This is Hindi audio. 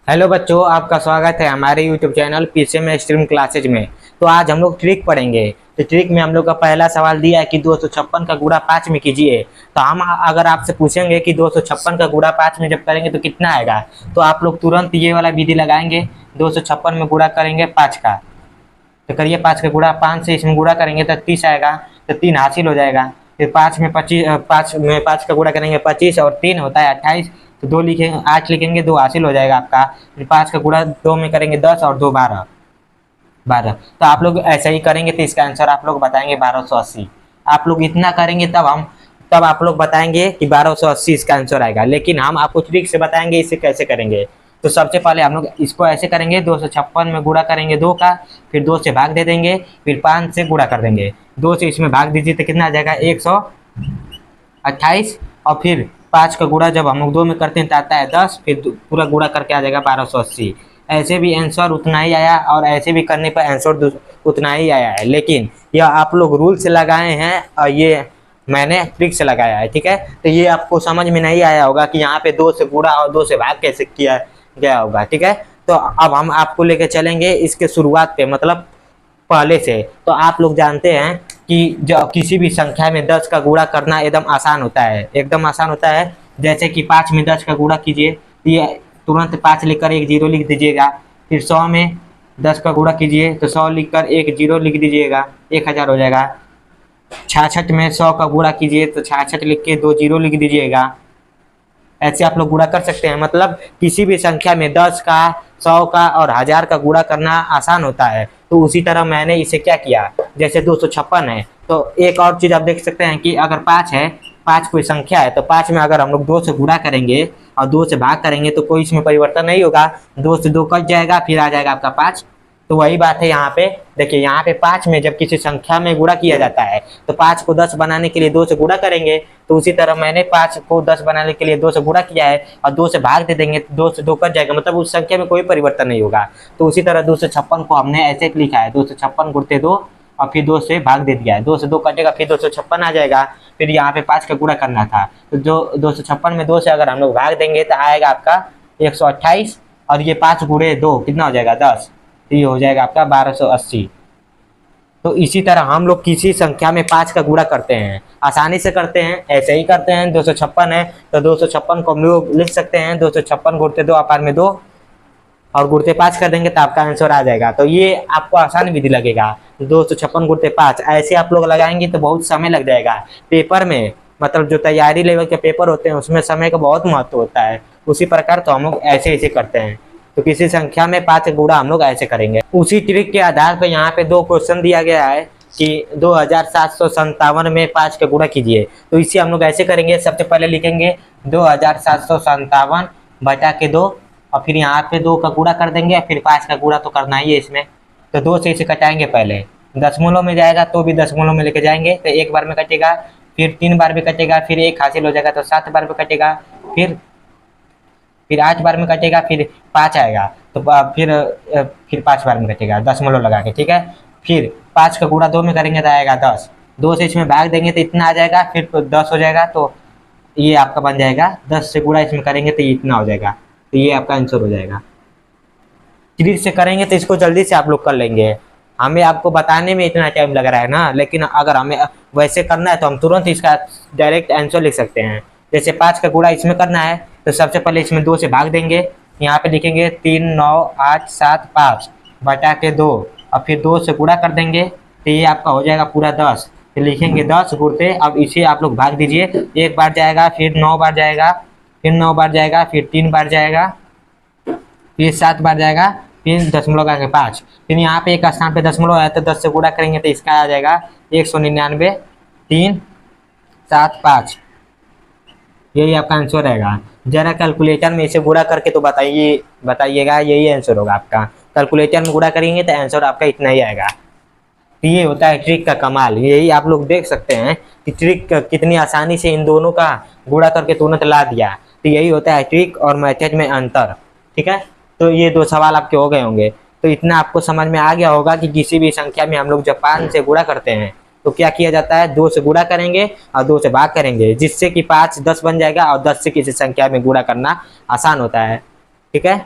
हेलो बच्चों, आपका स्वागत है हमारे यूट्यूब चैनल पीछे में स्ट्रीम क्लासेज में। तो आज हम लोग ट्रिक पढ़ेंगे। तो ट्रिक में हम लोग का पहला सवाल दिया है कि 256 का गुणा 5 में कीजिए। तो हम अगर आपसे पूछेंगे कि 256 का गुणा 5 में जब करेंगे तो कितना आएगा, तो आप लोग तुरंत ये वाला विधि लगाएंगे। 256 में गुणा करेंगे 5 का, तो करिए 5 का गुणा 5 से इसमें गुणा करेंगे तो 30 आएगा, तो 3 हासिल हो जाएगा। फिर 5 में 25, 5 का गुणा करेंगे 25 और 3 होता है 28, तो 2 लिखेंगे, 8 लिखेंगे, 2 हासिल हो जाएगा आपका। फिर 5 का गुणा 2 में करेंगे 10 और 2 12। तो आप लोग ऐसा ही करेंगे तो इसका आंसर आप लोग बताएंगे 1280। आप लोग इतना करेंगे तब आप लोग बताएंगे कि 1280 इसका आंसर आएगा। लेकिन हम आपको ट्रिक से बताएंगे इसे कैसे करेंगे। तो सबसे पहले हम लोग इसको ऐसे करेंगे, 256 में गुणा करेंगे 2 का, फिर 2 से भाग दे देंगे, फिर 5 से गुणा कर देंगे। 2 से इसमें भाग दीजिए तो कितना आ जाएगा 128, और फिर 5 का गुणा जब हम लोग 2 में करते हैं तो आता है 10, फिर पूरा गुणा करके आ जाएगा 1280। ऐसे भी आंसर उतना ही आया और ऐसे भी करने पर आंसर उतना ही आया है। लेकिन यह आप लोग रूल से लगाए हैं और ये मैंने ट्रिक से लगाया है, ठीक है। तो ये आपको समझ में नहीं आया होगा कि यहाँ पे 2 से गुणा और 2 से भाग कैसे किया गया होगा, ठीक है। तो अब हम आपको लेके चलेंगे इसके शुरुआत पे, मतलब पहले से। तो आप लोग जानते हैं कि जब किसी भी संख्या में 10 का गुणा करना एकदम आसान होता है, एकदम आसान होता है। जैसे कि 5 में 10 का गुणा कीजिए, तो ये तुरंत 5 लिखकर एक जीरो लिख दीजिएगा। फिर 100 में 10 का गुणा कीजिए तो 100 लिखकर एक जीरो लिख दीजिएगा, 1000 हो जाएगा। 66 में 100 का गुणा कीजिए तो 66 लिख के 2 जीरो लिख दीजिएगा। ऐसे आप लोग गुणा कर सकते हैं। मतलब किसी भी संख्या में 10 का, 100 का और 1000 का गुणा करना आसान होता है। तो उसी तरह मैंने इसे क्या किया, जैसे 256 है तो एक और चीज़ आप देख सकते हैं कि अगर 5 है, 5 कोई संख्या है, तो 5 में अगर हम लोग 2 से गुणा करेंगे और 2 से भाग करेंगे तो कोई इसमें परिवर्तन नहीं होगा। 2 से 2 कट जाएगा, फिर आ जाएगा आपका 5। तो वही बात है यहाँ पे। देखिए यहाँ पे 5 में जब किसी संख्या में गुणा किया जाता है तो 5 को 10 बनाने के लिए 2 से गुणा करेंगे। तो उसी तरह मैंने 5 को 10 बनाने के लिए 2 से गुणा किया है और 2 से भाग दे देंगे तो 2 से 2 कट जाएगा, मतलब उस संख्या में कोई परिवर्तन नहीं होगा। तो उसी तरह 256 को हमने ऐसे लिखा है, 256 गुणते 2 और फिर 2 से भाग दे दिया है। 2 से 2 कटेगा, फिर 256 आ जाएगा। फिर यहाँ पे 5 का गुणा करना था, तो जो 256 में 2 से अगर हम लोग भाग देंगे तो आएगा आपका 128, और ये 5 गुणे 2 कितना हो जाएगा 10, तो ये हो जाएगा आपका 1280। तो इसी तरह हम लोग किसी संख्या में 5 का गुणा करते हैं, आसानी से करते हैं, ऐसे ही करते हैं। 256 है तो 256 को हम लोग लिख सकते हैं 256 गुणते 2 अपार में 2 और गुणते 5 कर देंगे तो आपका आंसर आ जाएगा। तो ये आपको आसान विधि लगेगा। 256 गुणते 5 ऐसे आप लोग लगाएंगे तो बहुत समय लग जाएगा पेपर में। मतलब जो तैयारी लेवल के पेपर होते हैं उसमें समय का बहुत महत्व होता है। उसी प्रकार तो हम लोग ऐसे ऐसे करते हैं। तो किसी संख्या में 5 गुणा हम लोग ऐसे करेंगे। उसी ट्रिक के आधार पर यहाँ पे 2 क्वेश्चन दिया गया है कि 2757 में 5 का गुणा कीजिए। तो इसे हम लोग ऐसे करेंगे, सबसे पहले लिखेंगे 2757 बटा के 2 और फिर यहाँ पे 2 का गुणा कर देंगे, फिर 5 का गुणा तो करना ही है इसमें। तो 2 से इसे कटाएंगे, पहले दशमलव में जाएगा तो भी दशमलव में लेके जाएंगे तो एक बार में कटेगा, फिर 3 बार भी कटेगा, फिर 1 हासिल हो जाएगा तो 7 बार में कटेगा, फिर 8 बार में कटेगा, फिर 5 आएगा तो फिर 5 बार में कटेगा दशमलव लगा के, ठीक है। फिर 5 का गुणा 2 में करेंगे तो आएगा 10, 2 से इसमें भाग देंगे तो इतना आ जाएगा, फिर 10 हो जाएगा। तो ये आपका बन जाएगा 10 से गुणा इसमें करेंगे तो ये इतना हो जाएगा, तो ये आपका आंसर हो जाएगा। ट्रिक से करेंगे तो इसको जल्दी से आप लोग कर लेंगे। हमें आपको बताने में इतना टाइम लग रहा है ना, लेकिन अगर हमें वैसे करना है तो हम तुरंत इसका डायरेक्ट आंसर लिख सकते हैं। जैसे 5 का गुणा इसमें करना है तो सबसे पहले इसमें 2 से भाग देंगे, यहाँ पे लिखेंगे 3 9 8 7 5 बटा के 2 और फिर 2 से गुणा कर देंगे तो ये आपका हो जाएगा पूरा 10। फिर लिखेंगे 10 गुणते, अब इसे आप लोग भाग दीजिए, 1 बार जाएगा, फिर 9 बार जाएगा, फिर 9 बार जाएगा, फिर 3 बार जाएगा, फिर 7 बार जाएगा, फिर दशमलव का 5। फिर यहाँ पे एक स्थान पे दशमलव है तो 10 से गुणा करेंगे तो इसका आ जाएगा 199 3 7 5। यही आपका आंसर रहेगा। जरा कैलकुलेटर में इसे गुणा करके तो बताइएगा, यही आंसर होगा आपका। कैलकुलेटर में गुणा करेंगे तो आंसर आपका इतना ही आएगा। तो ये होता है ट्रिक का कमाल। यही आप लोग देख सकते हैं कि ट्रिक कितनी आसानी से इन दोनों का गुणा करके तुरंत ला दिया। तो यही होता है ट्रिक और मैथड में अंतर, ठीक है। तो ये 2 सवाल आपके हो गए होंगे। तो इतना आपको समझ में आ गया होगा कि किसी भी संख्या में हम लोग जब 5 से गुणा करते हैं तो क्या किया जाता है, 2 से गुणा करेंगे और 2 से भाग करेंगे, जिससे कि 5 10 बन जाएगा और 10 से किसी संख्या में गुणा करना आसान होता है, ठीक है।